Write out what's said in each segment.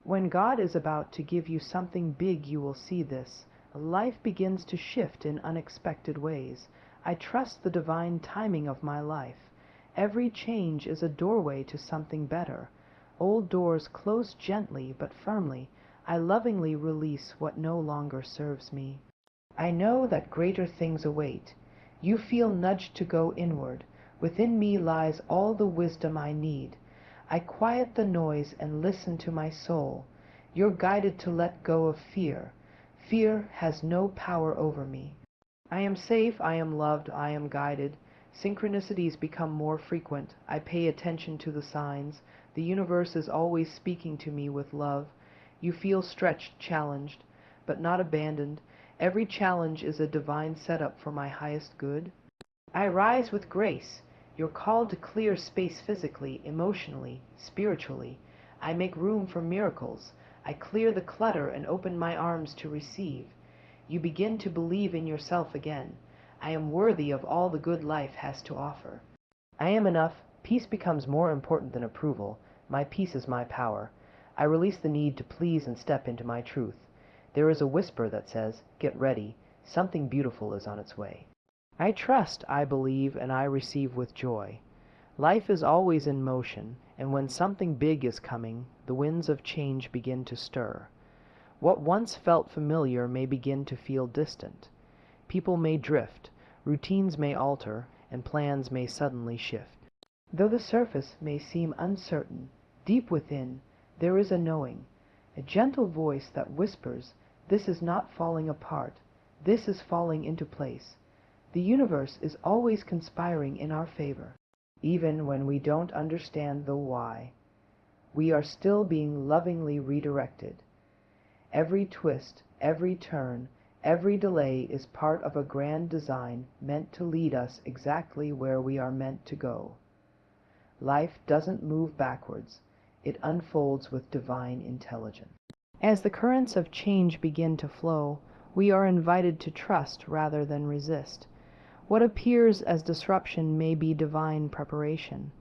When God is about to give you something big, you will see this. Life begins to shift in unexpected ways. I trust the divine timing of my life. Every change is a doorway to something better. Old doors close gently but firmly. I lovingly release what no longer serves me. I know that greater things await. You feel nudged to go inward. Within me lies all the wisdom I need. I quiet the noise and listen to my soul. You're guided to let go of fear. Fear has no power over me. I am safe, I am loved, I am guided. Synchronicities become more frequent. I pay attention to the signs. The universe is always speaking to me with love. You feel stretched, challenged, but not abandoned. Every challenge is a divine setup for my highest good. I rise with grace. You're called to clear space physically, emotionally, spiritually. I make room for miracles. I clear the clutter and open my arms to receive. You begin to believe in yourself again. I am worthy of all the good life has to offer. I am enough. Peace becomes more important than approval. My peace is my power. I release the need to please and step into my truth. There is a whisper that says, "Get ready. Something beautiful is on its way." I trust, I believe, and I receive with joy. Life is always in motion, and when something big is coming, the winds of change begin to stir. What once felt familiar may begin to feel distant. People may drift, routines may alter, and plans may suddenly shift. Though the surface may seem uncertain, deep within there is a knowing, a gentle voice that whispers, "This is not falling apart, this is falling into place." The universe is always conspiring in our favor. Even when we don't understand the why, we are still being lovingly redirected. Every twist, every turn, every delay is part of a grand design meant to lead us exactly where we are meant to go. Life doesn't move backwards. It unfolds with divine intelligence. As the currents of change begin to flow, we are invited to trust rather than resist. What appears as disruption may be divine preparation.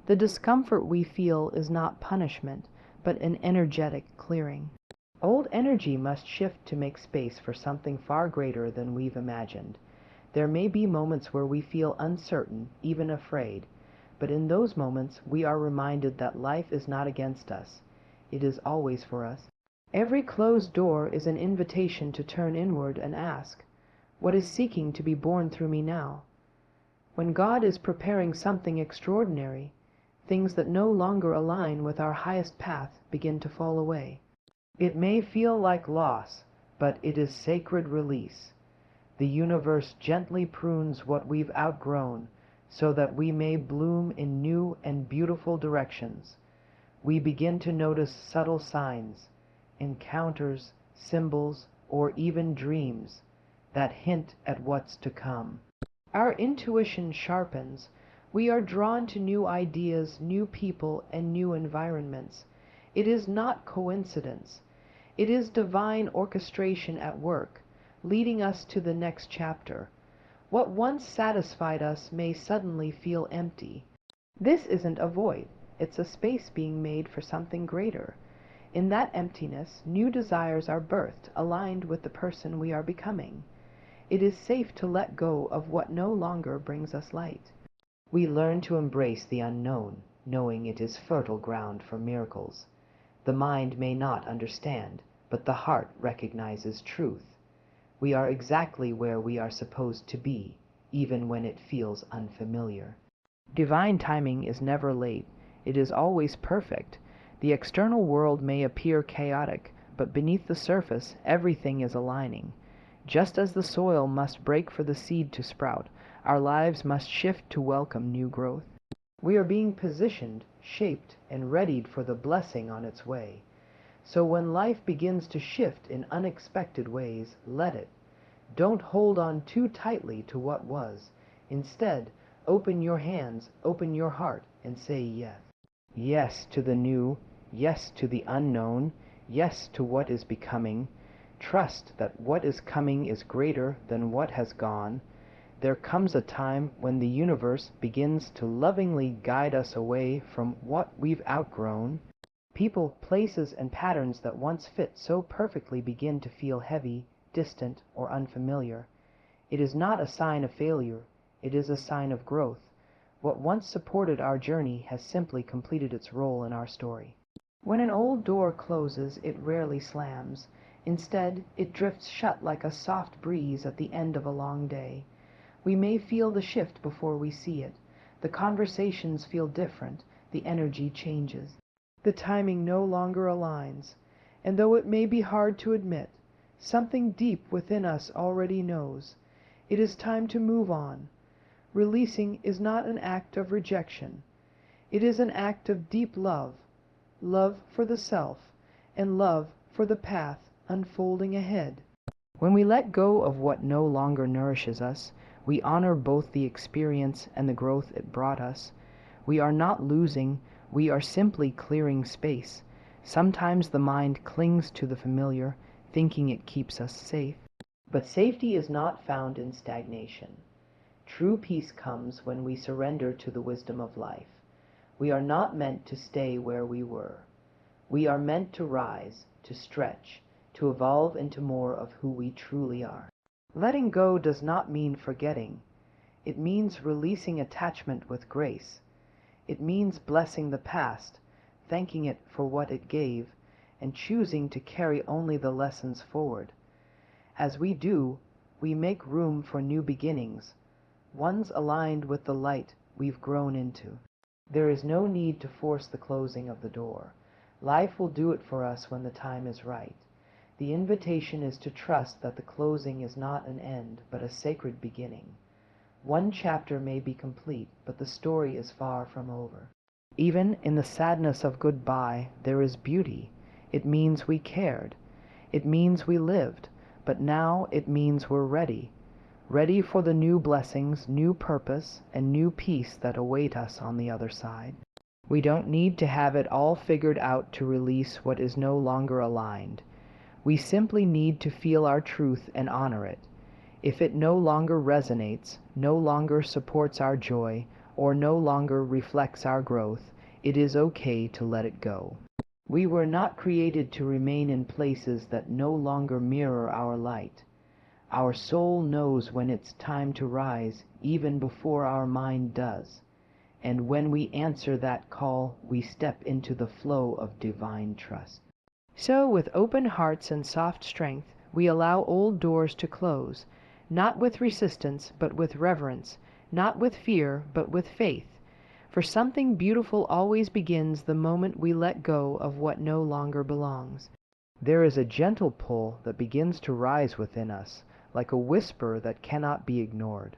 The discomfort we feel is not punishment, but an energetic clearing. Old energy must shift to make space for something far greater than we've imagined. There may be moments where we feel uncertain, even afraid, but in those moments we are reminded that life is not against us. It is always for us. Every closed door is an invitation to turn inward and ask, "What is seeking to be born through me now?" When God is preparing something extraordinary, things that no longer align with our highest path begin to fall away. It may feel like loss, but it is sacred release. The universe gently prunes what we've outgrown so that we may bloom in new and beautiful directions. We begin to notice subtle signs, encounters, symbols, or even dreams that hint at what's to come. Our intuition sharpens. We are drawn to new ideas, new people, and new environments. It is not coincidence. It is divine orchestration at work, leading us to the next chapter. What once satisfied us may suddenly feel empty. This isn't a void. It's a space being made for something greater. In that emptiness, new desires are birthed, aligned with the person we are becoming. It is safe to let go of what no longer brings us light. We learn to embrace the unknown, knowing it is fertile ground for miracles. The mind may not understand, but the heart recognizes truth. We are exactly where we are supposed to be, even when it feels unfamiliar. Divine timing is never late. It is always perfect. The external world may appear chaotic, but beneath the surface, everything is aligning. Just as the soil must break for the seed to sprout, our lives must shift to welcome new growth. We are being positioned, shaped, and readied for the blessing on its way. So when life begins to shift in unexpected ways, let it. Don't hold on too tightly to what was. Instead, open your hands, open your heart, and say yes. Yes to the new, yes to the unknown, yes to what is becoming. Trust that what is coming is greater than what has gone. There comes a time when the universe begins to lovingly guide us away from what we've outgrown. People, places, and patterns that once fit so perfectly begin to feel heavy, distant, or unfamiliar. It is not a sign of failure, it is a sign of growth. What once supported our journey has simply completed its role in our story. When an old door closes, it rarely slams. Instead, it drifts shut like a soft breeze at the end of a long day. We may feel the shift before we see it. The conversations feel different, the energy changes. The timing no longer aligns, and though it may be hard to admit, something deep within us already knows. It is time to move on. Releasing is not an act of rejection. It is an act of deep love, love for the self, and love for the path unfolding ahead. When we let go of what no longer nourishes us, we honor both the experience and the growth it brought us. We are not losing, we are simply clearing space. Sometimes the mind clings to the familiar, thinking it keeps us safe. But safety is not found in stagnation. True peace comes when we surrender to the wisdom of life. We are not meant to stay where we were. We are meant to rise, to stretch, to evolve into more of who we truly are. Letting go does not mean forgetting. It means releasing attachment with grace. It means blessing the past, thanking it for what it gave, and choosing to carry only the lessons forward. As we do, we make room for new beginnings, ones aligned with the light we've grown into. There is no need to force the closing of the door. Life will do it for us when the time is right. The invitation is to trust that the closing is not an end, but a sacred beginning. One chapter may be complete, but the story is far from over. Even in the sadness of goodbye, there is beauty. It means we cared. It means we lived. But now it means we're ready. Ready for the new blessings, new purpose, and new peace that await us on the other side. We don't need to have it all figured out to release what is no longer aligned. We simply need to feel our truth and honor it. If it no longer resonates, no longer supports our joy, or no longer reflects our growth, it is okay to let it go. We were not created to remain in places that no longer mirror our light. Our soul knows when it's time to rise, even before our mind does. And when we answer that call, we step into the flow of divine trust. So, with open hearts and soft strength, we allow old doors to close, not with resistance, but with reverence, not with fear, but with faith. For something beautiful always begins the moment we let go of what no longer belongs. There is a gentle pull that begins to rise within us, like a whisper that cannot be ignored.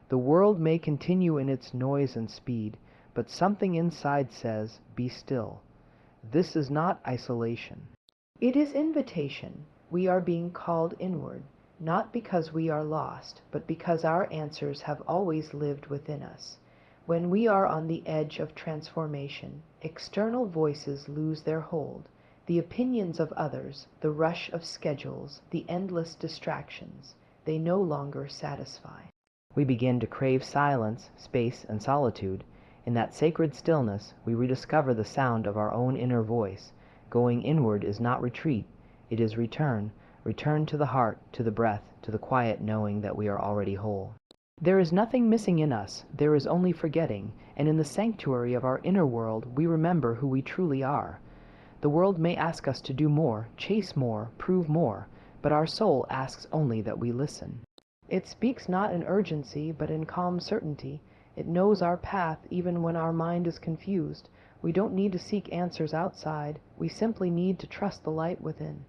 The world may continue in its noise and speed, but something inside says, "Be still." This is not isolation. It is invitation. We are being called inward, not because we are lost, but because our answers have always lived within us. When we are on the edge of transformation, external voices lose their hold. The opinions of others, the rush of schedules, the endless distractions, they no longer satisfy. We begin to crave silence, space, and solitude. In that sacred stillness, we rediscover the sound of our own inner voice. Going inward is not retreat, it is return. Return to the heart, to the breath, to the quiet knowing that we are already whole. There is nothing missing in us, there is only forgetting, and in the sanctuary of our inner world we remember who we truly are. The world may ask us to do more, chase more, prove more, but our soul asks only that we listen. It speaks not in urgency, but in calm certainty. It knows our path even when our mind is confused. We don't need to seek answers outside, we simply need to trust the light within.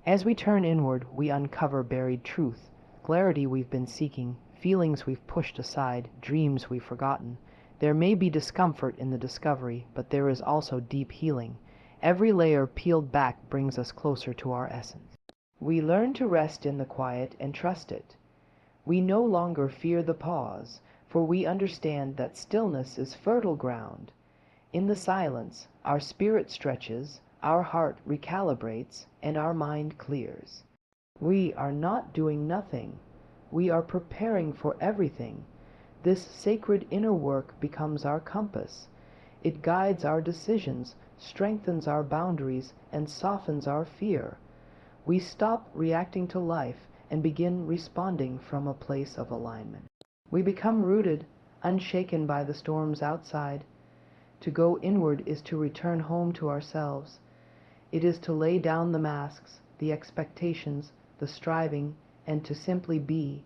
As we turn inward, we uncover buried truth, clarity we've been seeking, feelings we've pushed aside, dreams we've forgotten. There may be discomfort in the discovery, but there is also deep healing. Every layer peeled back brings us closer to our essence. We learn to rest in the quiet and trust it. We no longer fear the pause, for we understand that stillness is fertile ground. In the silence, our spirit stretches, our heart recalibrates, and our mind clears. We are not doing nothing. We are preparing for everything. This sacred inner work becomes our compass. It guides our decisions, strengthens our boundaries, and softens our fear. We stop reacting to life and begin responding from a place of alignment. We become rooted, unshaken by the storms outside. To go inward is to return home to ourselves. It is to lay down the masks, the expectations, the striving, and to simply be.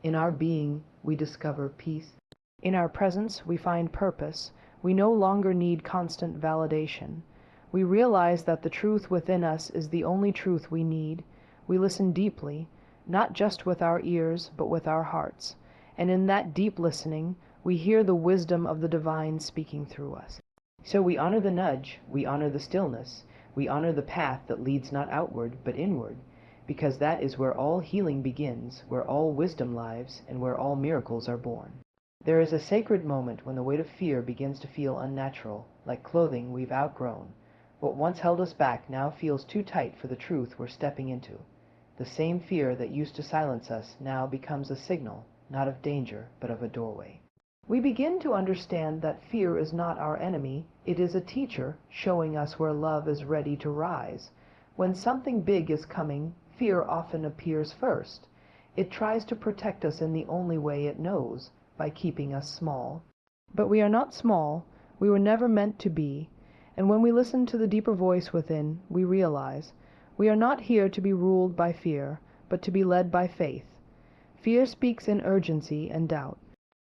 In our being, we discover peace. In our presence, we find purpose. We no longer need constant validation. We realize that the truth within us is the only truth we need. We listen deeply, not just with our ears, but with our hearts. And in that deep listening, we hear the wisdom of the divine speaking through us. So we honor the nudge, we honor the stillness, we honor the path that leads not outward, but inward, because that is where all healing begins, where all wisdom lives, and where all miracles are born. There is a sacred moment when the weight of fear begins to feel unnatural, like clothing we've outgrown. What once held us back now feels too tight for the truth we're stepping into. The same fear that used to silence us now becomes a signal, not of danger, but of a doorway. We begin to understand that fear is not our enemy. It is a teacher showing us where love is ready to rise. When something big is coming, fear often appears first. It tries to protect us in the only way it knows, by keeping us small. But we are not small. We were never meant to be. And when we listen to the deeper voice within, we realize we are not here to be ruled by fear, but to be led by faith. Fear speaks in urgency and doubt.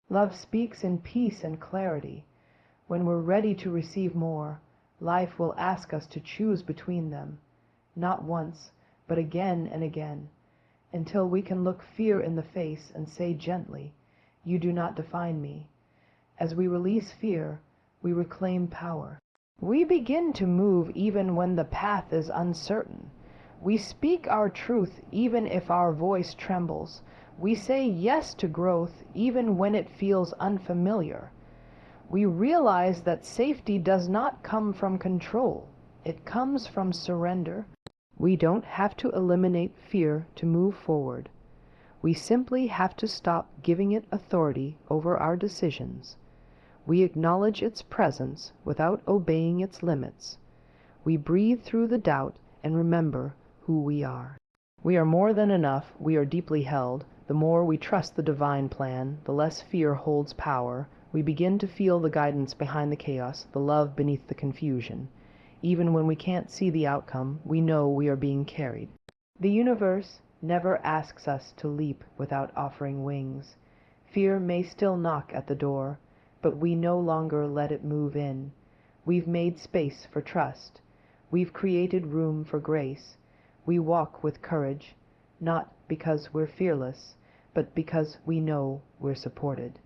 Love speaks in peace and clarity. When we're ready to receive more, life will ask us to choose between them, not once, but again and again, until we can look fear in the face and say gently, "You do not define me." As we release fear, we reclaim power. We begin to move even when the path is uncertain. We speak our truth even if our voice trembles. We say yes to growth even when it feels unfamiliar. We realize that safety does not come from control. It comes from surrender. We don't have to eliminate fear to move forward. We simply have to stop giving it authority over our decisions. We acknowledge its presence without obeying its limits. We breathe through the doubt and remember who we are. We are more than enough. We are deeply held. The more we trust the divine plan, the less fear holds power. We begin to feel the guidance behind the chaos, the love beneath the confusion. Even when we can't see the outcome, we know we are being carried. The universe never asks us to leap without offering wings. Fear may still knock at the door, but we no longer let it move in. We've made space for trust. We've created room for grace. We walk with courage, not because we're fearless, but because we know we're supported.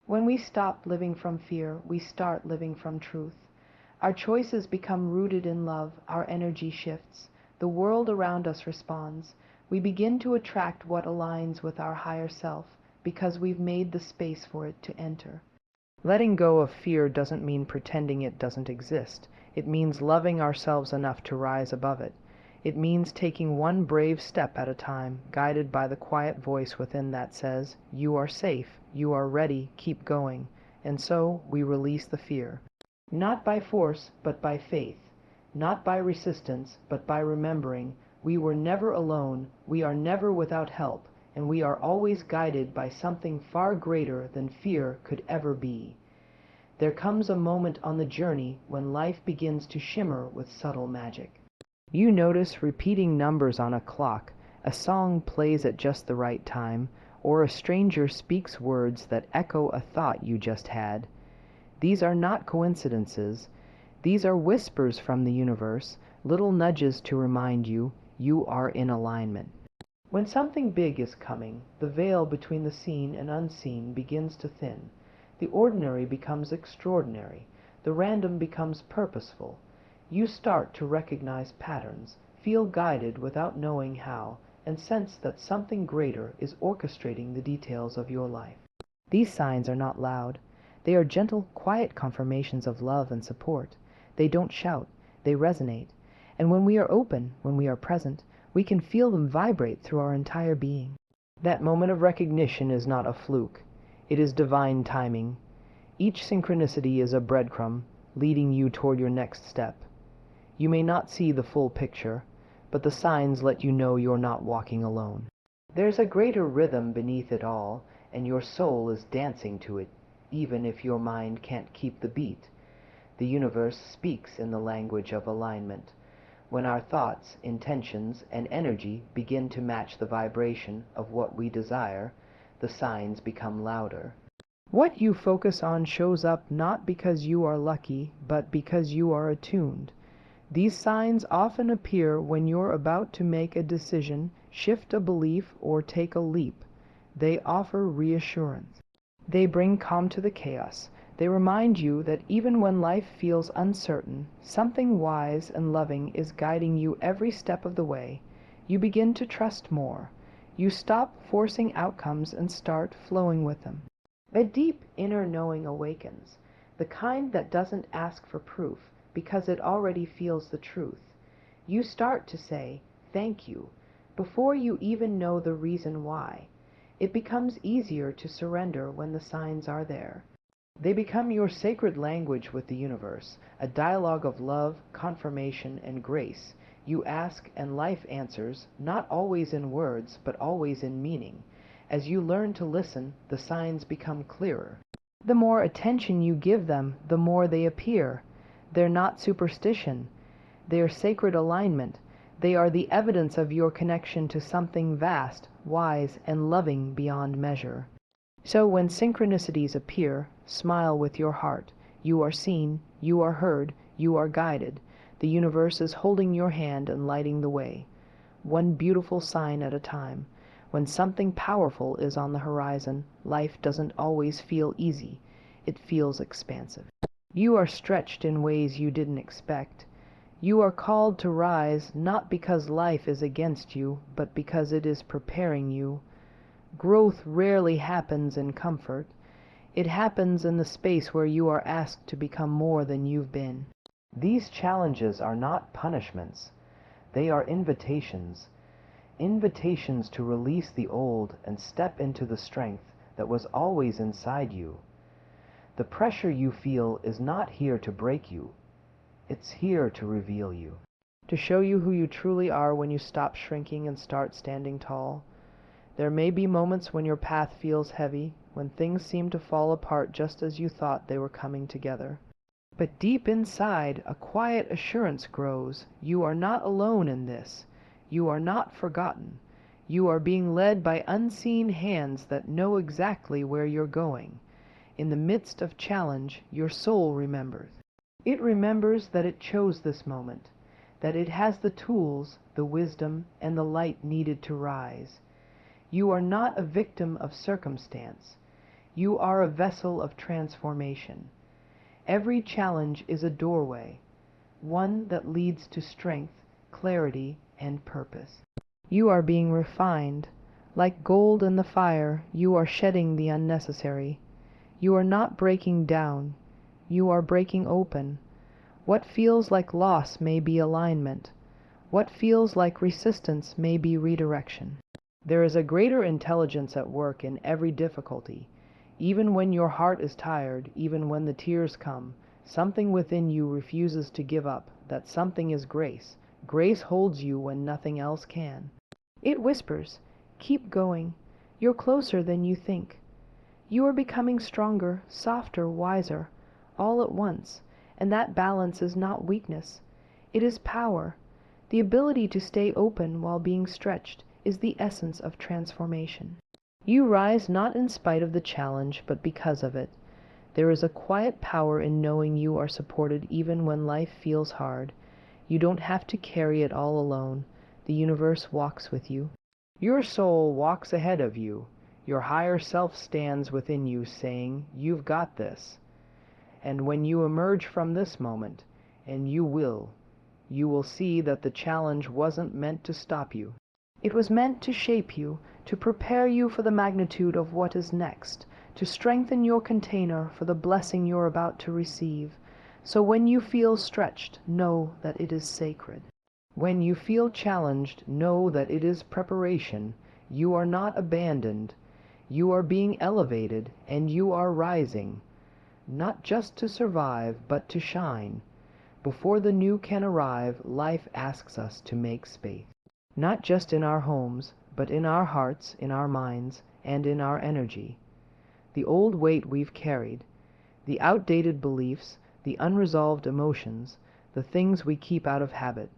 When we stop living from fear, we start living from truth. Our choices become rooted in love. Our energy shifts. The world around us responds. We begin to attract what aligns with our higher self because we've made the space for it to enter. Letting go of fear doesn't mean pretending it doesn't exist. It means loving ourselves enough to rise above it. It means taking one brave step at a time, guided by the quiet voice within that says, "You are safe, you are ready, keep going." And so we release the fear. Not by force, but by faith. Not by resistance, but by remembering we were never alone, we are never without help, and we are always guided by something far greater than fear could ever be. There comes a moment on the journey when life begins to shimmer with subtle magic. You notice repeating numbers on a clock, a song plays at just the right time, or a stranger speaks words that echo a thought you just had. These are not coincidences. These are whispers from the universe, little nudges to remind you you are in alignment. When something big is coming, the veil between the seen and unseen begins to thin. The ordinary becomes extraordinary. The random becomes purposeful. You start to recognize patterns, feel guided without knowing how, and sense that something greater is orchestrating the details of your life. These signs are not loud. They are gentle, quiet confirmations of love and support. They don't shout. They resonate. And when we are open, when we are present, we can feel them vibrate through our entire being. That moment of recognition is not a fluke. It is divine timing. Each synchronicity is a breadcrumb, leading you toward your next step. You may not see the full picture, but the signs let you know you're not walking alone. There's a greater rhythm beneath it all, and your soul is dancing to it, even if your mind can't keep the beat. The universe speaks in the language of alignment. When our thoughts, intentions, and energy begin to match the vibration of what we desire, the signs become louder. What you focus on shows up not because you are lucky, but because you are attuned. These signs often appear when you're about to make a decision, shift a belief, or take a leap. They offer reassurance. They bring calm to the chaos. They remind you that even when life feels uncertain, something wise and loving is guiding you every step of the way. You begin to trust more. You stop forcing outcomes and start flowing with them. A deep inner knowing awakens, the kind that doesn't ask for proof because it already feels the truth. You start to say, "Thank you," before you even know the reason why. It becomes easier to surrender when the signs are there. They become your sacred language with the universe, a dialogue of love, confirmation, and grace. You ask and life answers, not always in words, but always in meaning. As you learn to listen, the signs become clearer. The more attention you give them, the more they appear. They're not superstition. They are sacred alignment. They are the evidence of your connection to something vast, wise, and loving beyond measure. So when synchronicities appear, smile with your heart. You are seen, you are heard, you are guided. The universe is holding your hand and lighting the way, one beautiful sign at a time. When something powerful is on the horizon, life doesn't always feel easy. It feels expansive. You are stretched in ways you didn't expect. You are called to rise not because life is against you, but because it is preparing you. Growth rarely happens in comfort. It happens in the space where you are asked to become more than you've been. These challenges are not punishments. They are invitations. Invitations to release the old and step into the strength that was always inside you. The pressure you feel is not here to break you. It's here to reveal you. To show you who you truly are when you stop shrinking and start standing tall. There may be moments when your path feels heavy, when things seem to fall apart just as you thought they were coming together. But deep inside, a quiet assurance grows. You are not alone in this. You are not forgotten. You are being led by unseen hands that know exactly where you're going. In the midst of challenge, your soul remembers. It remembers that it chose this moment, that it has the tools, the wisdom, and the light needed to rise. You are not a victim of circumstance. You are a vessel of transformation. Every challenge is a doorway, one that leads to strength, clarity, and purpose. You are being refined. Like gold in the fire, you are shedding the unnecessary. You are not breaking down. You are breaking open. What feels like loss may be alignment. What feels like resistance may be redirection. There is a greater intelligence at work in every difficulty. Even when your heart is tired, even when the tears come, something within you refuses to give up. That something is grace. Grace holds you when nothing else can. It whispers, "Keep going. You're closer than you think." You are becoming stronger, softer, wiser, all at once, and that balance is not weakness. It is power. The ability to stay open while being stretched is the essence of transformation. You rise not in spite of the challenge, but because of it. There is a quiet power in knowing you are supported even when life feels hard. You don't have to carry it all alone. The universe walks with you. Your soul walks ahead of you. Your higher self stands within you saying, "You've got this." And when you emerge from this moment, and you will see that the challenge wasn't meant to stop you. It was meant to shape you, to prepare you for the magnitude of what is next, to strengthen your container for the blessing you're about to receive. So when you feel stretched, know that it is sacred. When you feel challenged, know that it is preparation. You are not abandoned. You are being elevated, and you are rising. not just to survive, but to shine. Before the new can arrive, life asks us to make space, not just in our homes, but in our hearts, in our minds, and in our energy. The old weight we've carried, the outdated beliefs, the unresolved emotions, the things we keep out of habit,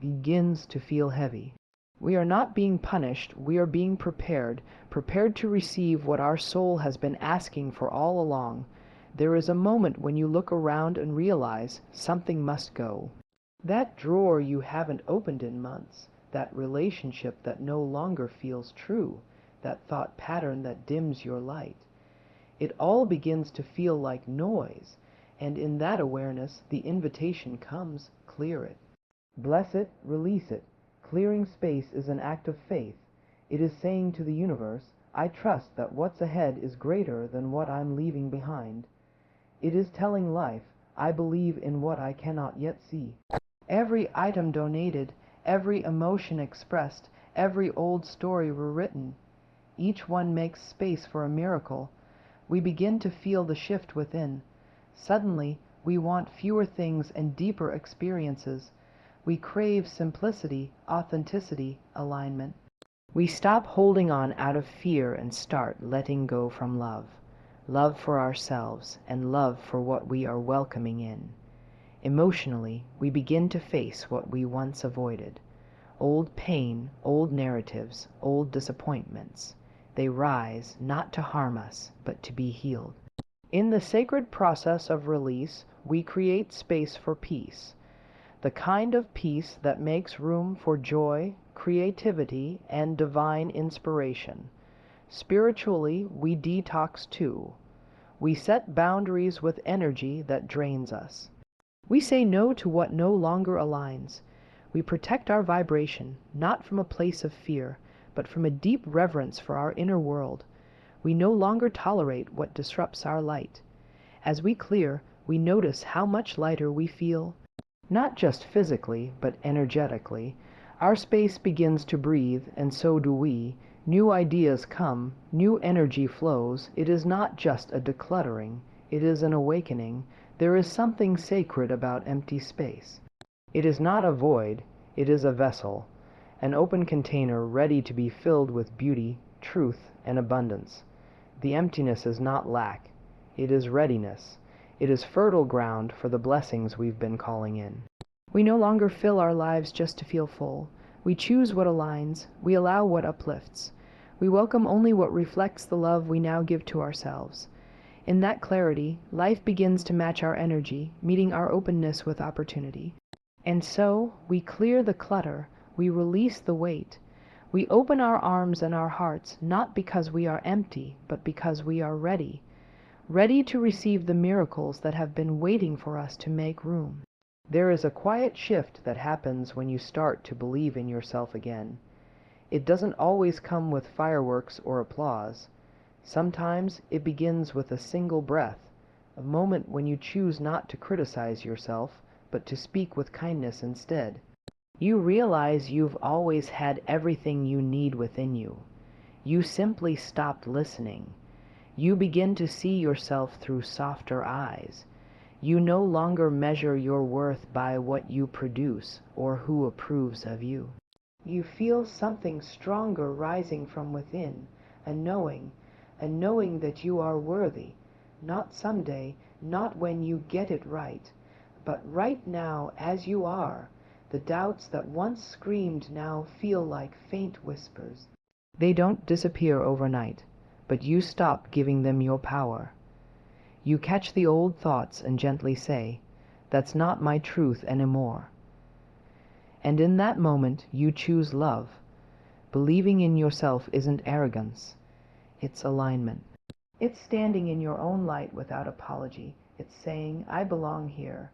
begins to feel heavy. We are not being punished, we are being prepared, prepared to receive what our soul has been asking for all along. There is a moment when you look around and realize something must go. That drawer you haven't opened in months, that relationship that no longer feels true, that thought pattern that dims your light. It all begins to feel like noise, and in that awareness the invitation comes, clear it. Bless it, release it. Clearing space is an act of faith. It is saying to the universe, I trust that what's ahead is greater than what I'm leaving behind. It is telling life, I believe in what I cannot yet see. Every item donated, every emotion expressed, every old story rewritten, each one makes space for a miracle. We begin to feel the shift within. Suddenly, we want fewer things and deeper experiences. We crave simplicity, authenticity, alignment. We stop holding on out of fear and start letting go from love. Love for ourselves and love for what we are welcoming in. Emotionally, we begin to face what we once avoided. Old pain, old narratives, old disappointments. They rise not to harm us, but to be healed. In the sacred process of release, we create space for peace. The kind of peace that makes room for joy, creativity, and divine inspiration. Spiritually, we detox too. We set boundaries with energy that drains us. We say no to what no longer aligns. We protect our vibration, not from a place of fear, but from a deep reverence for our inner world. We no longer tolerate what disrupts our light. As we clear, we notice how much lighter we feel, not just physically, but energetically. Our space begins to breathe, and so do we. New ideas come, new energy flows. It is not just a decluttering, it is an awakening. There is something sacred about empty space. It is not a void, it is a vessel, an open container ready to be filled with beauty, truth, and abundance. The emptiness is not lack, it is readiness. It is fertile ground for the blessings we've been calling in. We no longer fill our lives just to feel full. We choose what aligns, we allow what uplifts. We welcome only what reflects the love we now give to ourselves. In that clarity, life begins to match our energy, meeting our openness with opportunity. And so, we clear the clutter, we release the weight. We open our arms and our hearts, not because we are empty, but because we are ready. Ready to receive the miracles that have been waiting for us to make room. There is a quiet shift that happens when you start to believe in yourself again. It doesn't always come with fireworks or applause. Sometimes it begins with a single breath, a moment when you choose not to criticize yourself, but to speak with kindness instead. You realize you've always had everything you need within you. You simply stopped listening. You begin to see yourself through softer eyes. You no longer measure your worth by what you produce or who approves of you. You feel something stronger rising from within, a knowing that you are worthy, not someday, not when you get it right, but right now as you are. The doubts that once screamed now feel like faint whispers. They don't disappear overnight, but you stop giving them your power. You catch the old thoughts and gently say, "That's not my truth anymore." And in that moment you choose love. Believing in yourself isn't arrogance, it's alignment. It's standing in your own light without apology. It's saying, I belong here.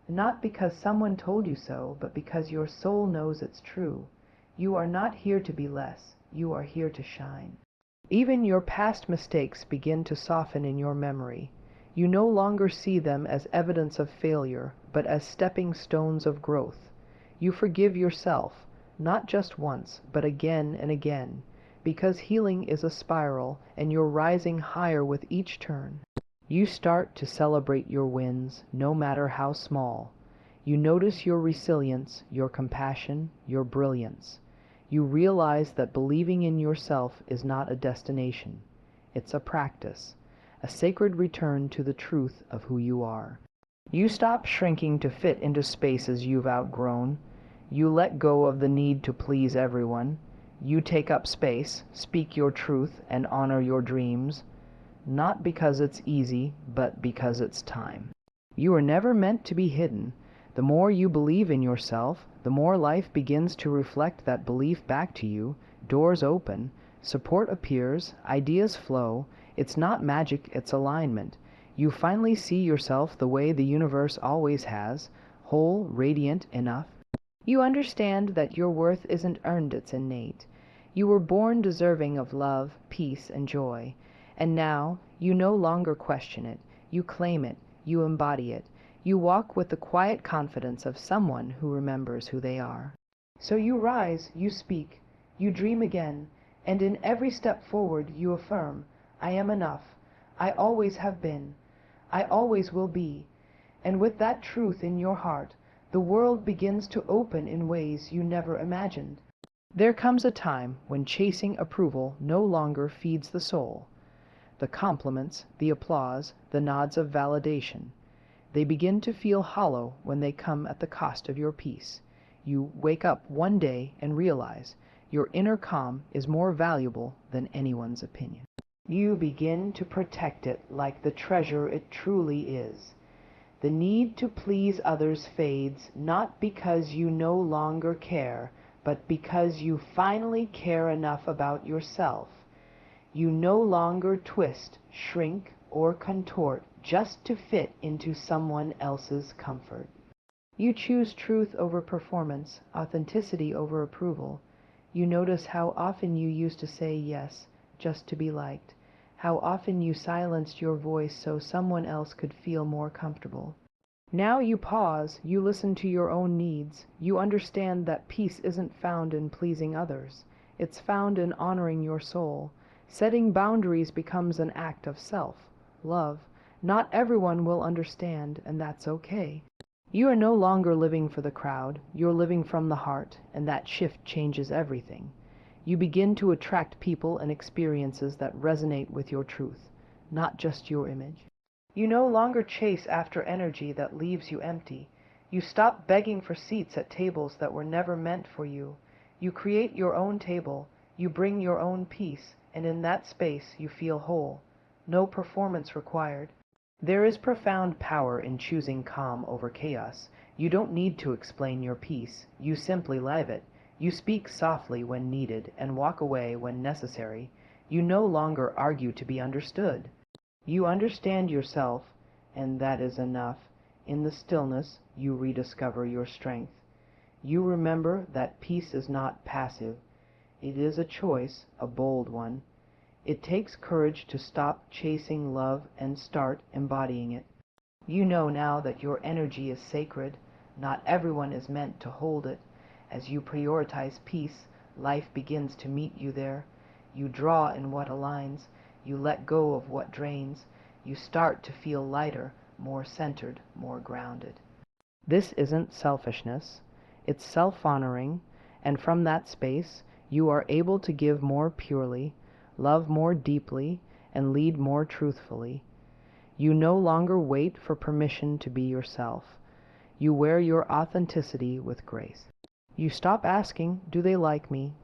Not because someone told you so, but because your soul knows it's true. You are not here to be less, you are here to shine. Even your past mistakes begin to soften in your memory. You no longer see them as evidence of failure, but as stepping stones of growth. You forgive yourself, not just once, but again and again, because healing is a spiral, and you're rising higher with each turn. You start to celebrate your wins, no matter how small. You notice your resilience, your compassion, your brilliance. You realize that believing in yourself is not a destination. It's a practice, a sacred return to the truth of who you are. You stop shrinking to fit into spaces you've outgrown. You let go of the need to please everyone. You take up space, speak your truth, and honor your dreams, not because it's easy, but because it's time. You were never meant to be hidden. The more you believe in yourself, the more life begins to reflect that belief back to you. Doors open, support appears, ideas flow. It's not magic, it's alignment. You finally see yourself the way the universe always has, whole, radiant, enough. You understand that your worth isn't earned, it's innate. You were born deserving of love, peace, and joy. And now, you no longer question it. You claim it. You embody it. You walk with the quiet confidence of someone who remembers who they are. So you rise, you speak, you dream again, and in every step forward you affirm, I am enough. I always have been. I always will be. And with that truth in your heart, the world begins to open in ways you never imagined. There comes a time when chasing approval no longer feeds the soul. The compliments, the applause, the nods of validation, they begin to feel hollow when they come at the cost of your peace. You wake up one day and realize your inner calm is more valuable than anyone's opinion. You begin to protect it like the treasure it truly is. The need to please others fades, not because you no longer care, but because you finally care enough about yourself. You no longer twist, shrink, or contort just to fit into someone else's comfort. You choose truth over performance, authenticity over approval. You notice how often you used to say yes just to be liked, how often you silenced your voice so someone else could feel more comfortable. Now you pause, you listen to your own needs. You understand that peace isn't found in pleasing others. It's found in honoring your soul. Setting boundaries becomes an act of self-love. Not everyone will understand, and that's okay. You are no longer living for the crowd. You're living from the heart, and that shift changes everything. You begin to attract people and experiences that resonate with your truth, not just your image. You no longer chase after energy that leaves you empty. You stop begging for seats at tables that were never meant for you. You create your own table. You bring your own peace, and in that space you feel whole. No performance required. There is profound power in choosing calm over chaos. You don't need to explain your peace. You simply live it. You speak softly when needed and walk away when necessary. You no longer argue to be understood. You understand yourself, and that is enough. In the stillness, you rediscover your strength. You remember that peace is not passive. It is a choice, a bold one. It takes courage to stop chasing love and start embodying it. You know now that your energy is sacred. Not everyone is meant to hold it. As you prioritize peace, life begins to meet you there. You draw in what aligns. You let go of what drains. You start to feel lighter, more centered, more grounded. This isn't selfishness. It's self-honoring, and from that space, you are able to give more purely, love more deeply, and lead more truthfully. You no longer wait for permission to be yourself. You wear your authenticity with grace. You stop asking, do they like me?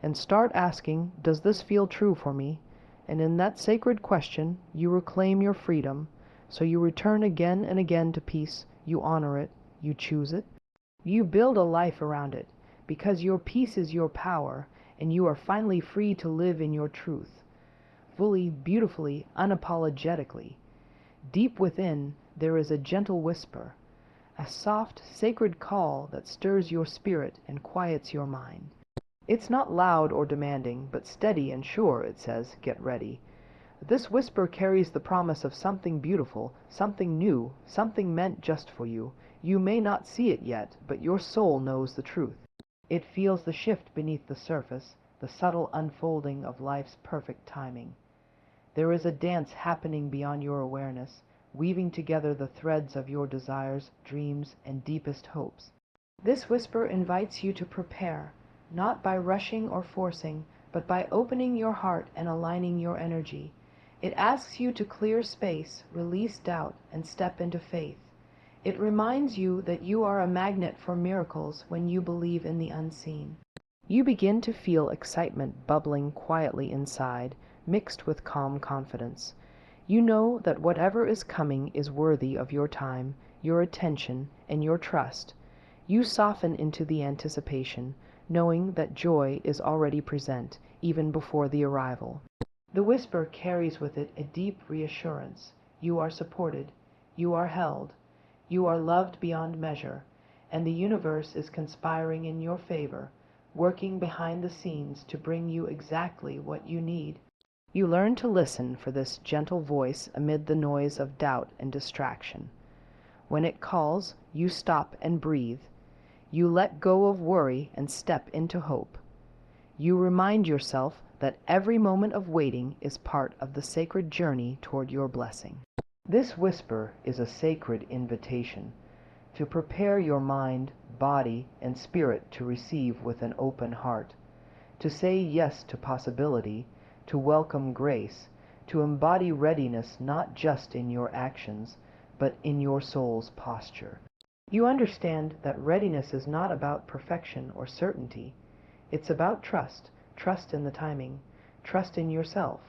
And start asking, does this feel true for me? And in that sacred question, you reclaim your freedom. So you return again and again to peace. You honor it. You choose it. You build a life around it, because your peace is your power, and you are finally free to live in your truth, fully, beautifully, unapologetically. Deep within, there is a gentle whisper, a soft, sacred call that stirs your spirit and quiets your mind. It's not loud or demanding, but steady and sure. It says, get ready. This whisper carries the promise of something beautiful, something new, something meant just for you. You may not see it yet, but your soul knows the truth. It feels the shift beneath the surface, the subtle unfolding of life's perfect timing. There is a dance happening beyond your awareness, weaving together the threads of your desires, dreams, and deepest hopes. This whisper invites you to prepare, not by rushing or forcing, but by opening your heart and aligning your energy. It asks you to clear space, release doubt, and step into faith. It reminds you that you are a magnet for miracles when you believe in the unseen. You begin to feel excitement bubbling quietly inside, mixed with calm confidence. You know that whatever is coming is worthy of your time, your attention, and your trust. You soften into the anticipation, knowing that joy is already present, even before the arrival. The whisper carries with it a deep reassurance. You are supported, you are held, you are loved beyond measure, and the universe is conspiring in your favor, working behind the scenes to bring you exactly what you need. You learn to listen for this gentle voice amid the noise of doubt and distraction. When it calls, you stop and breathe. You let go of worry and step into hope. You remind yourself that every moment of waiting is part of the sacred journey toward your blessing. This whisper is a sacred invitation to prepare your mind, body, and spirit to receive with an open heart, to say yes to possibility, to welcome grace, to embody readiness not just in your actions, but in your soul's posture. You understand that readiness is not about perfection or certainty. It's about trust, trust in the timing, trust in yourself,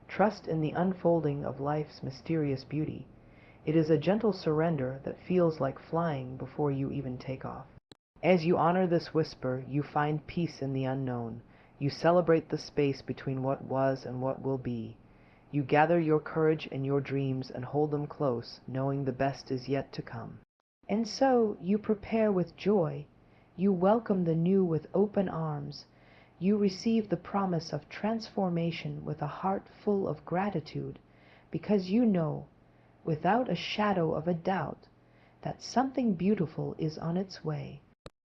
trust in the unfolding of life's mysterious beauty. It is a gentle surrender that feels like flying before you even take off. As you honor this whisper, you find peace in the unknown. You celebrate the space between what was and what will be. You gather your courage and your dreams and hold them close, knowing the best is yet to come. And so you prepare with joy. You welcome the new with open arms. You receive the promise of transformation with a heart full of gratitude, because you know, without a shadow of a doubt, that something beautiful is on its way.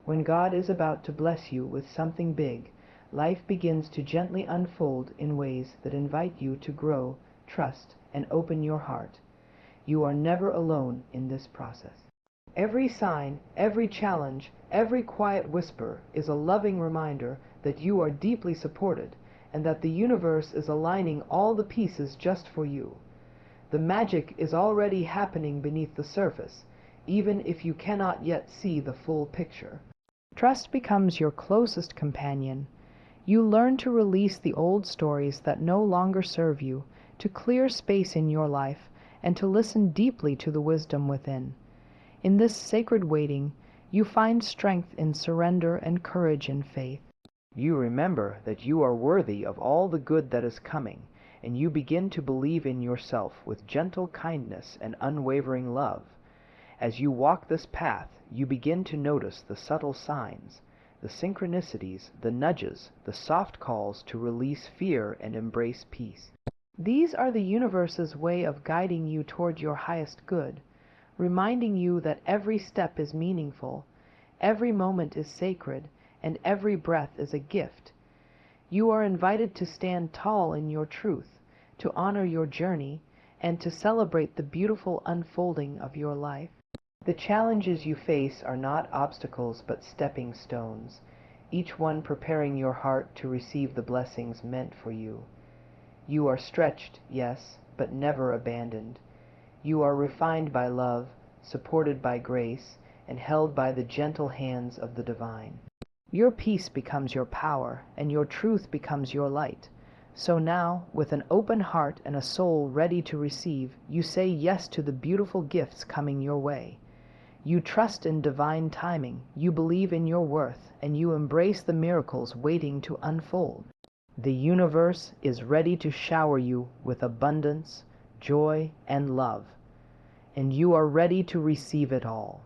When God is about to bless you with something big, life begins to gently unfold in ways that invite you to grow, trust, and open your heart. You are never alone in this process. Every sign, every challenge, every quiet whisper is a loving reminder that you are deeply supported and that the universe is aligning all the pieces just for you. The magic is already happening beneath the surface, even if you cannot yet see the full picture. Trust becomes your closest companion. You learn to release the old stories that no longer serve you, to clear space in your life, and to listen deeply to the wisdom within. In this sacred waiting, you find strength in surrender and courage in faith. You remember that you are worthy of all the good that is coming, and you begin to believe in yourself with gentle kindness and unwavering love. As you walk this path, you begin to notice the subtle signs, the synchronicities, the nudges, the soft calls to release fear and embrace peace. These are the universe's way of guiding you toward your highest good, reminding you that every step is meaningful, every moment is sacred, and every breath is a gift. You are invited to stand tall in your truth, to honor your journey, and to celebrate the beautiful unfolding of your life. The challenges you face are not obstacles but stepping stones, each one preparing your heart to receive the blessings meant for you. You are stretched, yes, but never abandoned. You are refined by love, supported by grace, and held by the gentle hands of the divine. Your peace becomes your power, and your truth becomes your light. So now, with an open heart and a soul ready to receive, you say yes to the beautiful gifts coming your way. You trust in divine timing, you believe in your worth, and you embrace the miracles waiting to unfold. The universe is ready to shower you with abundance, joy, and love, and you are ready to receive it all.